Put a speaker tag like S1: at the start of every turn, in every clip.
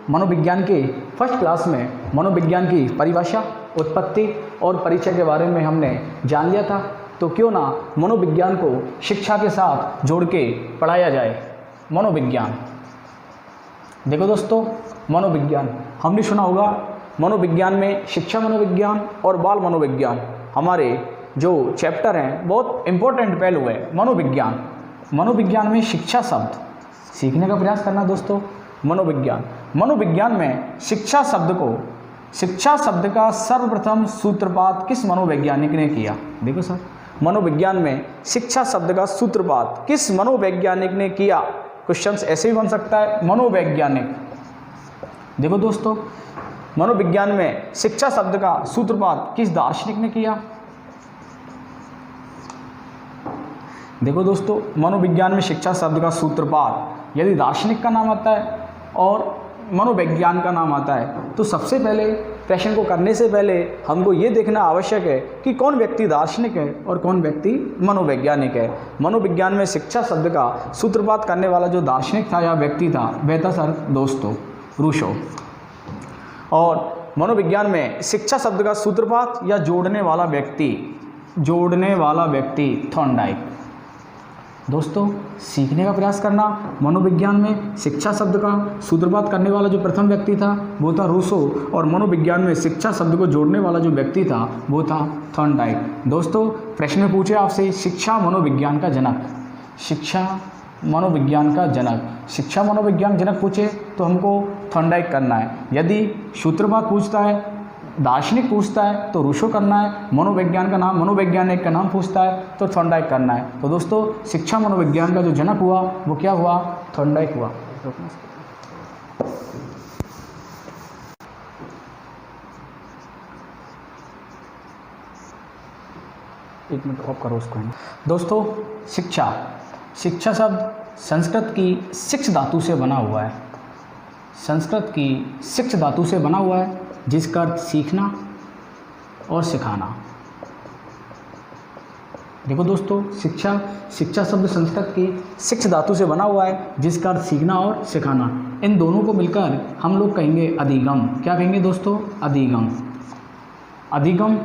S1: मनोविज्ञान के first class में मनोविज्ञान की परिभाषा, उत्पत्ति और परिचय के बारे में हमने जान लिया था। तो क्यों ना मनोविज्ञान को शिक्षा के साथ जोड़ के पढ़ाया जाए। मनोविज्ञान, देखो दोस्तों, मनोविज्ञान हमने सुना होगा। मनोविज्ञान में शिक्षा मनोविज्ञान और बाल मनोविज्ञान हमारे जो चैप्टर हैं बहुत इम्पोर्टेंट पहलू है। मनोविज्ञान, मनोविज्ञान में शिक्षा शब्द सीखने का प्रयास करना दोस्तों। मनोविज्ञान में शिक्षा शब्द का सर्वप्रथम सूत्रपात किस मनोवैज्ञानिक ने किया? देखो सर, मनोविज्ञान में शिक्षा शब्द का सूत्रपात किस मनोवैज्ञानिक ने किया? क्वेश्चन ऐसे भी बन सकता है, मनोवैज्ञानिक। देखो दोस्तों, मनोविज्ञान में शिक्षा शब्द का सूत्रपात किस दार्शनिक ने किया? देखो दोस्तों, मनोविज्ञान में शिक्षा शब्द का सूत्रपात यदि दार्शनिक का नाम आता है और मनोविज्ञान का नाम आता है तो सबसे पहले प्रश्न को करने से पहले हमको ये देखना आवश्यक है कि कौन व्यक्ति दार्शनिक है और कौन व्यक्ति मनोवैज्ञानिक है। मनोविज्ञान में शिक्षा शब्द का सूत्रपात करने वाला जो दार्शनिक था या व्यक्ति था वह था सर दोस्तों रूसो। और मनोविज्ञान में शिक्षा शब्द का सूत्रपात या जोड़ने वाला व्यक्ति थॉर्नडाइक। दोस्तों, सीखने का प्रयास करना, मनोविज्ञान में शिक्षा शब्द का सूत्रपात करने वाला जो प्रथम व्यक्ति था वो था रूसो, और मनोविज्ञान में शिक्षा शब्द को जोड़ने वाला जो व्यक्ति था वो था थॉर्नडाइक। दोस्तों, प्रश्न में पूछे आपसे शिक्षा मनोविज्ञान का जनक, शिक्षा मनोविज्ञान जनक पूछे तो हमको थॉर्नडाइक करना है। यदि सूत्रपात पूछता है, दार्शनिक पूछता है तो रूसो करना है। मनोवैज्ञानिक का नाम पूछता है तो थॉर्नडाइक करना है। तो दोस्तों, शिक्षा मनोविज्ञान का जो जनक हुआ वो क्या हुआ? थॉर्नडाइक हुआ। एक मिनट ऑफ करो उसको। दोस्तों, शिक्षा शब्द संस्कृत की शिक्ष धातु से बना हुआ है, जिसका अर्थ सीखना और सिखाना। देखो दोस्तों, शिक्षा शब्द संस्कृत की शिक्ष धातु से बना हुआ है, जिसका अर्थ सीखना और सिखाना। इन दोनों को मिलकर हम लोग कहेंगे अधिगम। क्या कहेंगे दोस्तों? अधिगम।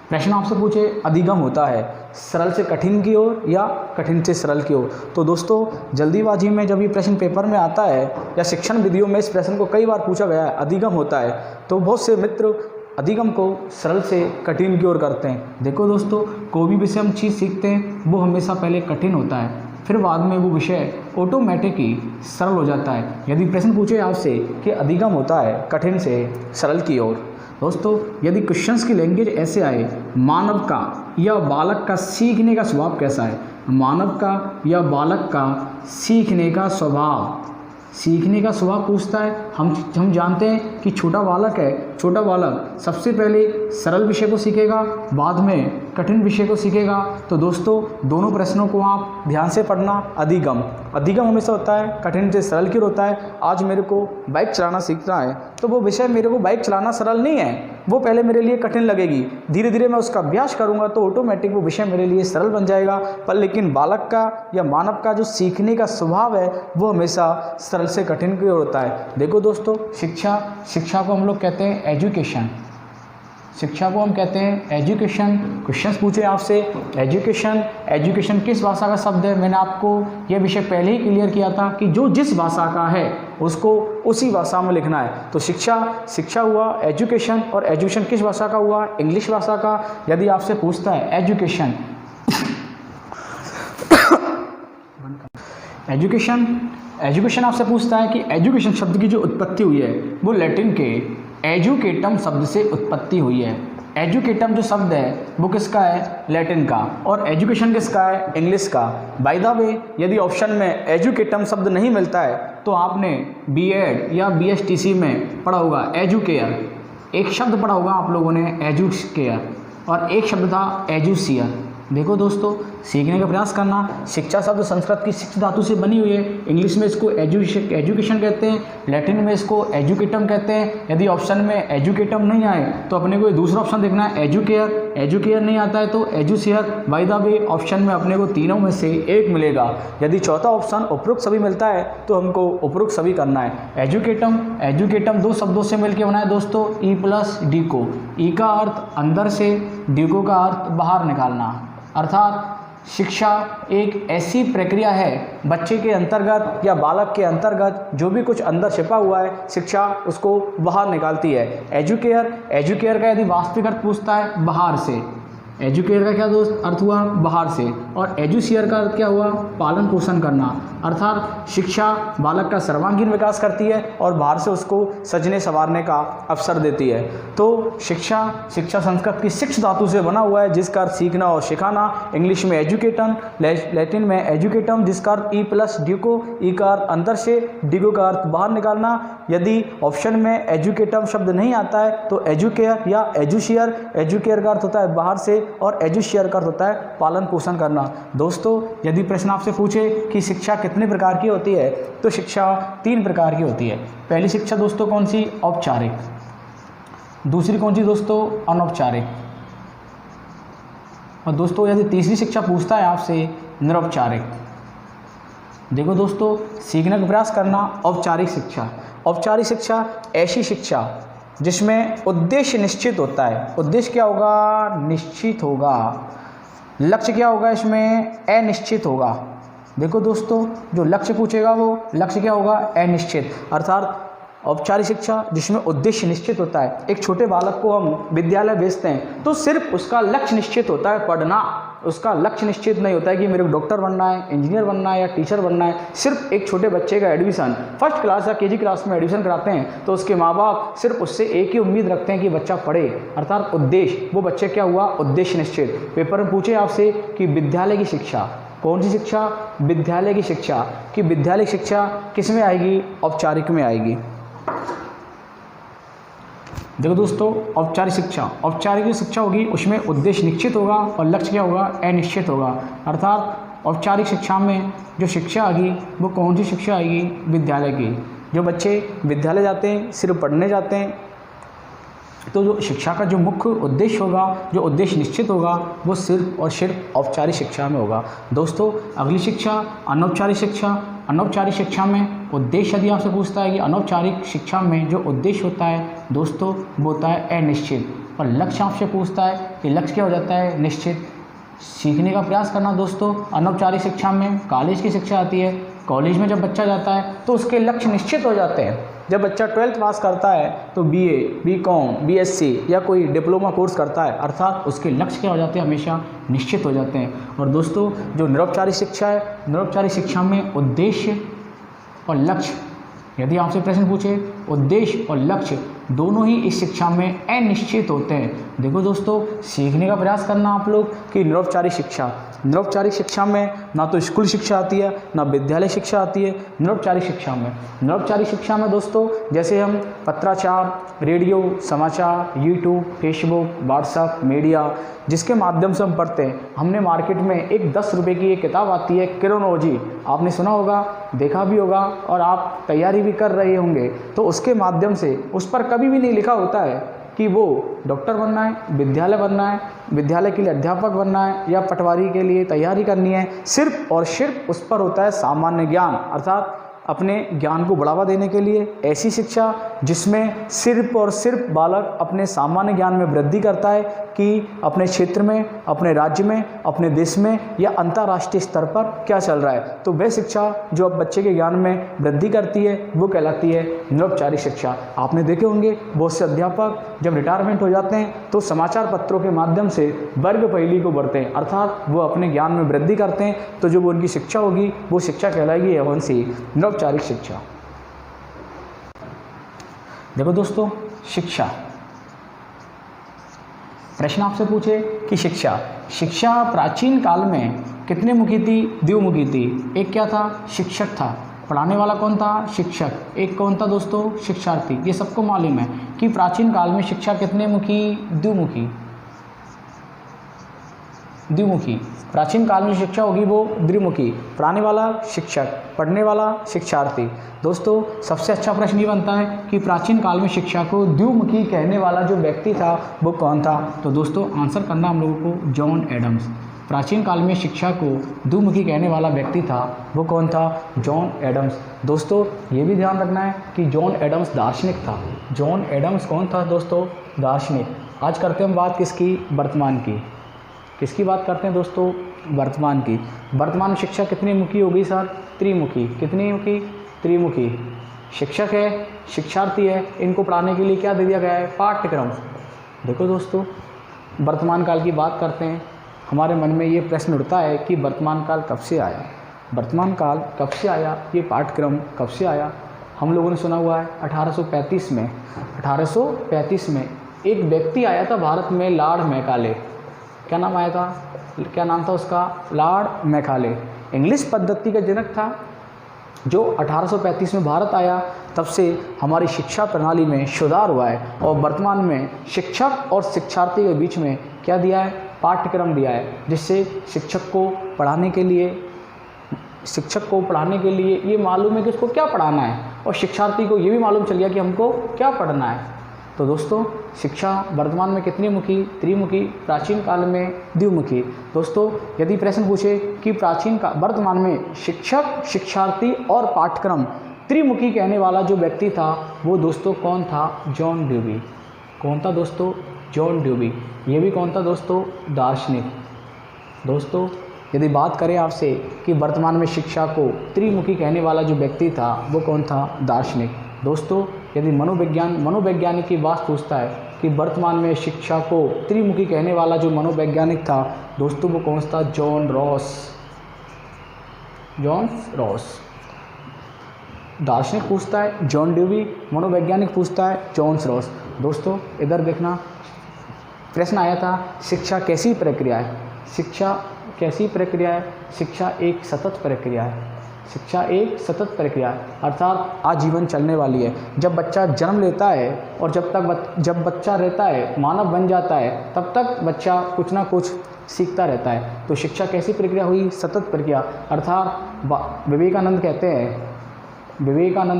S1: प्रश्न आपसे पूछे अधिगम होता है सरल से कठिन की ओर या कठिन से सरल की ओर। तो दोस्तों, जल्दीबाजी में जब ये प्रश्न पेपर में आता है या शिक्षण विधियों में इस प्रश्न को कई बार पूछा गया है, अधिगम होता है, तो बहुत से मित्र अधिगम को सरल से कठिन की ओर करते हैं। देखो दोस्तों, कोई भी विषय हम चीज़ सीखते हैं वो हमेशा पहले कठिन होता है, फिर बाद में वो विषय ऑटोमेटिक ही सरल हो जाता है। यदि प्रश्न पूछे आपसे कि अधिगम होता है कठिन से सरल की ओर, दोस्तों यदि क्वेश्चंस की लैंग्वेज ऐसे आए, मानव का या बालक का सीखने का स्वभाव कैसा है? मानव का या बालक का सीखने का स्वभाव पूछता है। हम जानते हैं कि छोटा बालक सबसे पहले सरल विषय को सीखेगा, बाद में कठिन विषय को सीखेगा। तो दोस्तों, दोनों प्रश्नों को आप ध्यान से पढ़ना। अधिगम हमेशा होता है कठिन से सरल की ओर होता है। आज मेरे को बाइक चलाना सीखना है तो वो विषय मेरे को बाइक चलाना सरल नहीं है, वो पहले मेरे लिए कठिन लगेगी। धीरे धीरे मैं उसका अभ्यास करूँगा तो ऑटोमेटिक वो विषय मेरे लिए सरल बन जाएगा। पर लेकिन बालक का या मानव का जो सीखने का स्वभाव है वो हमेशा सरल से कठिन की ओर होता है। देखो दोस्तों, शिक्षा को हम लोग कहते हैं एजुकेशन। क्वेश्चंस पूछे आपसे एजुकेशन किस भाषा का शब्द है? मैंने आपको यह विषय पहले ही क्लियर किया था कि जो जिस भाषा का है उसको उसी भाषा में लिखना है। तो शिक्षा हुआ एजुकेशन, और एजुकेशन किस भाषा का हुआ? इंग्लिश भाषा का। यदि आपसे पूछता है एजुकेशन आपसे पूछता है कि एजुकेशन शब्द की जो उत्पत्ति हुई है वो लैटिन के एजुकेटम शब्द से उत्पत्ति हुई है। एजुकेटम जो शब्द है वो किसका है? लैटिन का। और एजुकेशन किसका है? इंग्लिश का। बाय द वे, यदि ऑप्शन में एजुकेटम शब्द नहीं मिलता है तो आपने बीएड या बीएसटीसी में पढ़ा होगा एजुकेयर। एक शब्द पढ़ा होगा आप लोगों ने एजुकेयर, और एक शब्द था एजुसियर। देखो दोस्तों, सीखने का प्रयास करना। शिक्षा शब्द संस्कृत की शिक्ष धातु से बनी हुई है। इंग्लिश में इसको एजुकेशन कहते हैं, लैटिन में इसको एजुकेटम कहते हैं। यदि ऑप्शन में एजुकेटम नहीं आए तो अपने को दूसरा ऑप्शन देखना है एजुकेयर। एजुकेयर नहीं आता है तो एजुशियर। बाय द वे ऑप्शन में अपने को तीनों में से एक मिलेगा। यदि चौथा ऑप्शन उपरोक्त सभी मिलता है तो हमको उपरोक्त सभी करना है। एजुकेटम दो शब्दों से मिलकर बना है दोस्तों, ई प्लस डी को। ई का अर्थ अंदर से, डीको का अर्थ बाहर निकालना। अर्थात शिक्षा एक ऐसी प्रक्रिया है बच्चे के अंतर्गत या बालक के अंतर्गत जो भी कुछ अंदर छिपा हुआ है, शिक्षा उसको बाहर निकालती है। एजुकेयर का यदि वास्तविक अर्थ पूछता है बाहर से, एजुकेयर का क्या दोस्त अर्थ हुआ बाहर से। और एजुशियर का अर्थ क्या हुआ पालन पोषण करना। अर्थात शिक्षा बालक का सर्वांगीण विकास करती है और बाहर से उसको सजने संवारने का अवसर देती है। तो शिक्षा संस्कृत की शिक्ष धातु से बना हुआ है जिसका अर्थ सीखना और सिखाना। इंग्लिश में एजुकेटम, लैटिन में एजुकेटम जिसका अर्थ ई प्लस ड्यूको, ई का अर्थ अंदर से, डिगो का अर्थ बाहर निकालना। यदि ऑप्शन में एजुकेटम शब्द नहीं आता है तो एजुकेयर या एजुशियर। एजुकेयर का अर्थ होता है बाहर से और एजुशियर का अर्थ होता है पालन पोषण करना। दोस्तों यदि प्रश्न आपसे पूछे कि शिक्षा कितने प्रकार की होती है तो शिक्षा 3 प्रकार की होती है। पहली शिक्षा दोस्तों कौन सी, औपचारिक। दूसरी कौन सी दोस्तों, अनौपचारिक। और दोस्तों यदि तीसरी शिक्षा पूछता है आपसे, निरौपचारिक। देखो दोस्तों, सीखने का प्रयास करना। औपचारिक शिक्षा ऐसी शिक्षा जिसमें उद्देश्य निश्चित होता है। उद्देश्य क्या होगा, निश्चित होगा। लक्ष्य क्या होगा, इसमें अनिश्चित होगा। देखो दोस्तों, जो लक्ष्य पूछेगा वो लक्ष्य क्या होगा, अनिश्चित। अर्थात औपचारिक शिक्षा जिसमें उद्देश्य निश्चित होता है। एक छोटे बालक को हम विद्यालय भेजते हैं तो सिर्फ उसका लक्ष्य निश्चित होता है पढ़ना। उसका लक्ष्य निश्चित नहीं होता है कि मेरे को डॉक्टर बनना है, इंजीनियर बनना है या टीचर बनना है। सिर्फ एक छोटे बच्चे का एडमिशन फर्स्ट क्लास या केजी क्लास में एडमिशन कराते हैं तो उसके माँ बाप सिर्फ उससे एक ही उम्मीद रखते हैं कि बच्चा पढ़े। अर्थात उद्देश्य, वो बच्चे क्या हुआ, उद्देश्य निश्चित। पेपर में पूछे आपसे कि विद्यालय की शिक्षा, कौन सी शिक्षा, विद्यालय की शिक्षा, कि विद्यालय की शिक्षा किस में आएगी, औपचारिक में आएगी। देखो दोस्तों, औपचारिक शिक्षा होगी उसमें उद्देश्य निश्चित होगा और लक्ष्य क्या होगा, अनिश्चित होगा। अर्थात औपचारिक शिक्षा में जो शिक्षा आएगी वो कौन सी शिक्षा आएगी, विद्यालय की। जो बच्चे विद्यालय जाते हैं, सिर्फ पढ़ने जाते हैं, तो जो शिक्षा का जो मुख्य उद्देश्य होगा, जो उद्देश्य निश्चित होगा, वो सिर्फ और सिर्फ औपचारिक शिक्षा में होगा। दोस्तों अगली शिक्षा अनौपचारिक शिक्षा। अनौपचारिक शिक्षा में उद्देश्य यदि आपसे पूछता है कि अनौपचारिक शिक्षा में जो उद्देश्य होता है दोस्तों वो होता है अनिश्चित। और लक्ष्य आपसे पूछता है कि लक्ष्य क्या हो जाता है, निश्चित। सीखने का प्रयास करना दोस्तों, अनौपचारिक शिक्षा में कॉलेज की शिक्षा आती है। कॉलेज में जब बच्चा जाता है तो उसके लक्ष्य निश्चित हो जाते हैं। जब बच्चा 12th पास करता है तो BA, BCom, BSc या कोई डिप्लोमा कोर्स करता है, अर्थात उसके लक्ष्य क्या हो जाते हैं, हमेशा निश्चित हो जाते हैं। और दोस्तों जो निरौपचारिक शिक्षा है, निरौपचारिक शिक्षा में उद्देश्य और लक्ष्य, यदि आपसे प्रश्न पूछे उद्देश्य और लक्ष्य दोनों ही इस शिक्षा में अनिश्चित होते हैं। देखो दोस्तों, सीखने का प्रयास करना आप लोग कि निरौपचारिक शिक्षा में ना तो स्कूल शिक्षा आती है ना विद्यालय शिक्षा आती है। निरौपचारिक शिक्षा में दोस्तों जैसे हम पत्राचार, रेडियो, समाचार, यूट्यूब, फेसबुक, व्हाट्सएप, मीडिया जिसके माध्यम से हम पढ़ते हैं। हमने मार्केट में एक 10 रुपये की एक किताब आती है क्रोनोलॉजी, आपने सुना होगा, देखा भी होगा और आप तैयारी भी कर रहे होंगे। तो उसके माध्यम से उस पर कभी भी नहीं लिखा होता है कि वो डॉक्टर बनना है, विद्यालय बनना है, विद्यालय के लिए अध्यापक बनना है या पटवारी के लिए तैयारी करनी है। सिर्फ और सिर्फ उस पर होता है सामान्य ज्ञान, अर्थात अपने ज्ञान को बढ़ावा देने के लिए ऐसी शिक्षा जिसमें सिर्फ और सिर्फ बालक अपने सामान्य ज्ञान में वृद्धि करता है कि अपने क्षेत्र में, अपने राज्य में, अपने देश में या अंतर्राष्ट्रीय स्तर पर क्या चल रहा है। तो वह शिक्षा जो अब बच्चे के ज्ञान में वृद्धि करती है वो कहलाती है निरौपचारिक शिक्षा। आपने देखे होंगे बहुत से अध्यापक जब रिटायरमेंट हो जाते हैं तो समाचार पत्रों के माध्यम से वर्ग पहली को बढ़ते हैं, अर्थात वो अपने ज्ञान में वृद्धि करते हैं। तो जो वो उनकी शिक्षा होगी वो शिक्षा कहलाएगी कौन सी, निरौपचारिक शिक्षा। देखो दोस्तों, शिक्षा, प्रश्न आपसे पूछे कि शिक्षा प्राचीन काल में कितने मुखी थी, द्विमुखी थी। एक क्या था, शिक्षक था, पढ़ाने वाला कौन था, शिक्षक। एक कौन था दोस्तों, शिक्षार्थी। ये सबको मालूम है कि प्राचीन काल में शिक्षा कितने मुखी, द्विमुखी। द्विमुखी। प्राचीन काल में शिक्षा होगी वो द्विमुखी, पढ़ाने वाला शिक्षक, पढ़ने वाला शिक्षार्थी। दोस्तों सबसे अच्छा प्रश्न ये बनता है कि प्राचीन काल में शिक्षा को द्विमुखी कहने वाला जो व्यक्ति था वो कौन था। तो दोस्तों आंसर करना हम लोगों को जॉन एडम्स। प्राचीन काल में शिक्षा को द्विमुखी कहने वाला व्यक्ति था वो कौन था, जॉन एडम्स। दोस्तों ये भी ध्यान रखना है कि जॉन एडम्स दार्शनिक था। जॉन एडम्स कौन था दोस्तों, दार्शनिक। आज करते हैं हम बात किसकी, वर्तमान की। किसकी बात करते हैं दोस्तों, वर्तमान की। वर्तमान में शिक्षा कितनी मुखी होगी सर, त्रिमुखी। कितनी मुखी, त्रिमुखी। शिक्षक है, शिक्षार्थी है, इनको पढ़ाने के लिए क्या दे दिया गया है, पाठ्यक्रम। देखो दोस्तों वर्तमान काल की बात करते हैं, हमारे मन में ये प्रश्न उठता है कि वर्तमान काल कब से आया, वर्तमान काल कब से आया, ये पाठ्यक्रम कब से आया। हम लोगों ने सुना हुआ है 1835 में। 1835 में एक व्यक्ति आया था भारत में, लॉर्ड मैकाले। क्या नाम आया था, क्या नाम था उसका, लॉर्ड मैकाले। इंग्लिश पद्धति का जनक था जो 1835 में भारत आया। तब से हमारी शिक्षा प्रणाली में सुधार हुआ है और वर्तमान में शिक्षक और शिक्षार्थी के बीच में क्या दिया है, पाठ्यक्रम दिया है, जिससे शिक्षक को पढ़ाने के लिए ये मालूम है कि उसको क्या पढ़ाना है और शिक्षार्थी को ये भी मालूम चल गया कि हमको क्या पढ़ना है। तो दोस्तों शिक्षा वर्तमान में कितनी मुखी, त्रिमुखी, प्राचीन काल में द्विमुखी। दोस्तों यदि प्रश्न पूछे कि वर्तमान में शिक्षक, शिक्षार्थी और पाठ्यक्रम त्रिमुखी कहने वाला जो व्यक्ति था वो दोस्तों कौन था, जॉन ड्यूवी। कौन था दोस्तों, जॉन ड्यूवी। ये भी कौन था दोस्तों, दार्शनिक। दोस्तों यदि बात करें आपसे कि वर्तमान में शिक्षा को त्रिमुखी कहने वाला जो व्यक्ति था वो कौन था, दार्शनिक। दोस्तों यदि मनोवैज्ञानिक की बात पूछता है कि वर्तमान में शिक्षा को त्रिमुखी कहने वाला जो मनोवैज्ञानिक था दोस्तों वो कौन था, जॉन रॉस। John Ross. दार्शनिक पूछता है जॉन ड्यूवी, मनोवैज्ञानिक पूछता है जॉन रॉस। दोस्तों इधर देखना प्रश्न आया था, शिक्षा कैसी प्रक्रिया है। शिक्षा कैसी प्रक्रिया है, शिक्षा एक सतत प्रक्रिया है। शिक्षा एक सतत प्रक्रिया है अर्थात आजीवन चलने वाली है। जब बच्चा जन्म लेता है और जब बच्चा रहता है, मानव बन जाता है, तब तक बच्चा कुछ ना कुछ सीखता रहता है। तो शिक्षा कैसी प्रक्रिया हुई, सतत प्रक्रिया। अर्थात विवेकानंद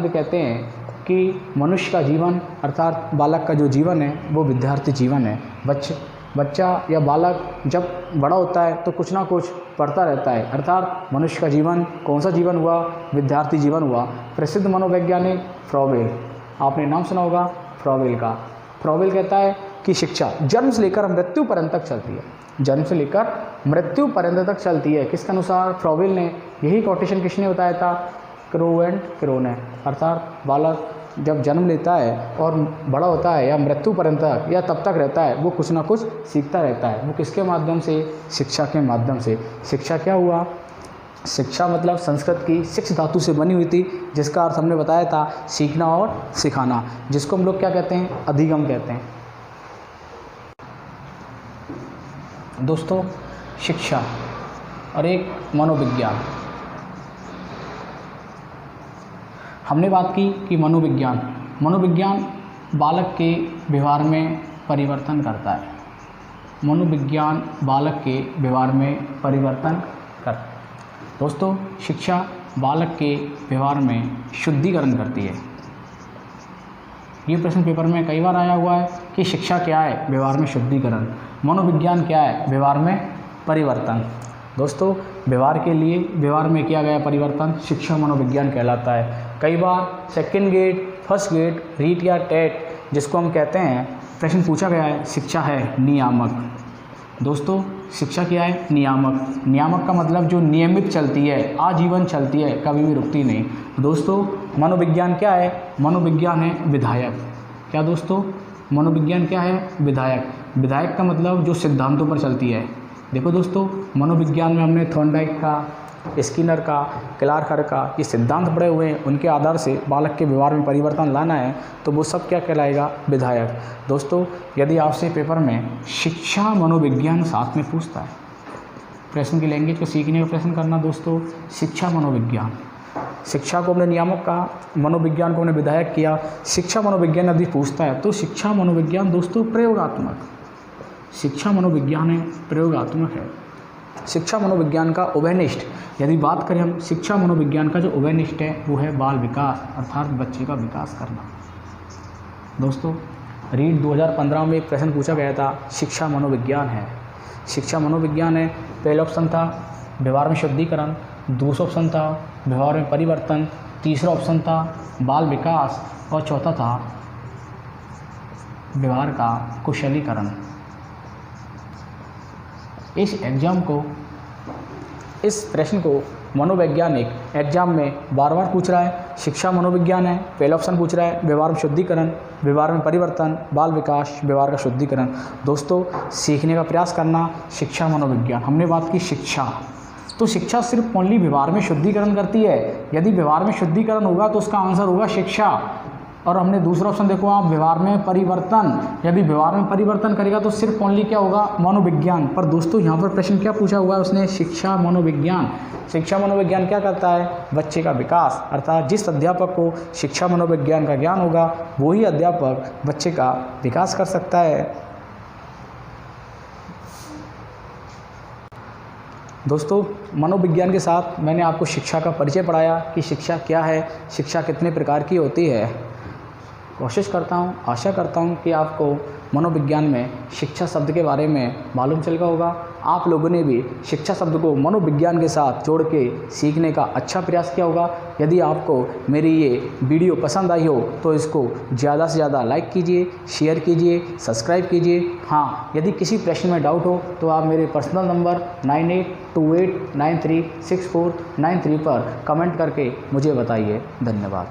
S1: कहते हैं कि मनुष्य का जीवन अर्थात बालक का जो जीवन है वो विद्यार्थी जीवन है। बच्चा या बालक जब बड़ा होता है तो कुछ ना कुछ पढ़ता रहता है, अर्थात मनुष्य का जीवन कौन सा जीवन हुआ, विद्यार्थी जीवन हुआ। प्रसिद्ध मनोवैज्ञानिक फ्रॉवेल, आपने नाम सुना होगा फ्रॉवेल का। फ्रॉवेल कहता है कि शिक्षा जन्म से लेकर मृत्यु पर्यंत तक चलती है। जन्म से लेकर मृत्यु पर्यंत तक चलती है। किसके अनुसार, फ्रॉवेल ने। यही कोटेशन किसने बताया था, क्रो एंड क्रो ने। अर्थात बालक जब जन्म लेता है और बड़ा होता है या मृत्यु पर्यंत या तब तक रहता है वो कुछ ना कुछ सीखता रहता है। वो किसके माध्यम से, शिक्षा के माध्यम से। शिक्षा क्या हुआ, शिक्षा मतलब संस्कृत की शिक्ष धातु से बनी हुई थी, जिसका अर्थ हमने बताया था सीखना और सिखाना, जिसको हम लोग क्या कहते हैं, अधिगम कहते हैं। दोस्तों शिक्षा और एक मनोविज्ञान, हमने बात की कि मनोविज्ञान बालक के व्यवहार में परिवर्तन करता है। मनोविज्ञान बालक के व्यवहार में परिवर्तन करता है। दोस्तों शिक्षा बालक के व्यवहार में शुद्धिकरण करती है। ये प्रश्न पेपर में कई बार आया हुआ है कि शिक्षा क्या है, व्यवहार में शुद्धिकरण। मनोविज्ञान क्या है, व्यवहार में परिवर्तन। दोस्तों व्यवहार में किया गया परिवर्तन शिक्षा मनोविज्ञान कहलाता है। कई बार second grade, first grade, REET या टेट जिसको हम कहते हैं, प्रश्न पूछा गया है शिक्षा है नियामक। दोस्तों शिक्षा क्या है, नियामक। नियामक का मतलब जो नियमित चलती है, आजीवन चलती है, कभी भी रुकती नहीं। दोस्तों मनोविज्ञान क्या है, मनोविज्ञान है विधायक। क्या दोस्तों, मनोविज्ञान क्या है, विधायक। विधायक का मतलब जो सिद्धांतों पर चलती है। देखो दोस्तों मनोविज्ञान में हमने थॉर्नडाइक का, स्किनर का, क्लार्कर का ये सिद्धांत पढ़े हुए हैं। उनके आधार से बालक के व्यवहार में परिवर्तन लाना है तो वो सब क्या कहलाएगा, विधायक। दोस्तों यदि आपसे पेपर में शिक्षा मनोविज्ञान साथ में पूछता है, प्रश्न की लैंग्वेज को सीखने का प्रश्न करना दोस्तों, शिक्षा मनोविज्ञान। शिक्षा को हमने नियामक कहा, मनोविज्ञान को हमने विधायक किया। शिक्षा मनोविज्ञान यदि पूछता है तो शिक्षा मनोविज्ञान दोस्तों प्रयोगात्मक। शिक्षा मनोविज्ञान है, प्रयोगात्मक है। शिक्षा मनोविज्ञान का उभयनिष्ठ, यदि बात करें हम शिक्षा मनोविज्ञान का जो उभयनिष्ठ है वो है बाल विकास, अर्थात बच्चे का विकास करना। दोस्तों, रीट 2015 में एक प्रश्न पूछा गया था, शिक्षा मनोविज्ञान है। शिक्षा मनोविज्ञान है, पहला ऑप्शन था व्यवहार में शुद्धिकरण, दूसरा ऑप्शन था व्यवहार में परिवर्तन, तीसरा ऑप्शन था बाल विकास और चौथा था व्यवहार का कुशलीकरण। इस प्रश्न को मनोवैज्ञानिक एग्जाम में बार बार पूछ रहा है। शिक्षा मनोविज्ञान है, पहला ऑप्शन पूछ रहा है व्यवहार में शुद्धिकरण, व्यवहार में परिवर्तन, बाल विकास, व्यवहार का शुद्धिकरण। दोस्तों, सीखने का प्रयास करना शिक्षा मनोविज्ञान। हमने बात की शिक्षा, तो शिक्षा सिर्फ ओनली व्यवहार में शुद्धिकरण करती है। यदि व्यवहार में शुद्धिकरण होगा तो उसका आंसर होगा शिक्षा। और हमने दूसरा ऑप्शन देखो आप, व्यवहार में परिवर्तन, यदि व्यवहार में परिवर्तन करेगा तो सिर्फ ओनली क्या होगा, मनोविज्ञान। पर दोस्तों यहाँ पर प्रश्न क्या पूछा हुआ है उसने, शिक्षा मनोविज्ञान। शिक्षा मनोविज्ञान क्या करता है, बच्चे का विकास, अर्थात जिस अध्यापक को शिक्षा मनोविज्ञान का ज्ञान होगा वही अध्यापक बच्चे का विकास कर सकता है। दोस्तों, मनोविज्ञान के साथ मैंने आपको शिक्षा का परिचय पढ़ाया कि शिक्षा क्या है, शिक्षा कितने प्रकार की होती है। कोशिश करता हूँ, आशा करता हूँ कि आपको मनोविज्ञान में शिक्षा शब्द के बारे में मालूम चल गया होगा। आप लोगों ने भी शिक्षा शब्द को मनोविज्ञान के साथ जोड़ के सीखने का अच्छा प्रयास किया होगा। यदि आपको मेरी ये वीडियो पसंद आई हो तो इसको ज़्यादा से ज़्यादा लाइक कीजिए, शेयर कीजिए, सब्सक्राइब कीजिए। हाँ, यदि किसी प्रश्न में डाउट हो तो आप मेरे पर्सनल नंबर 9828936493 पर कमेंट करके मुझे बताइए। धन्यवाद।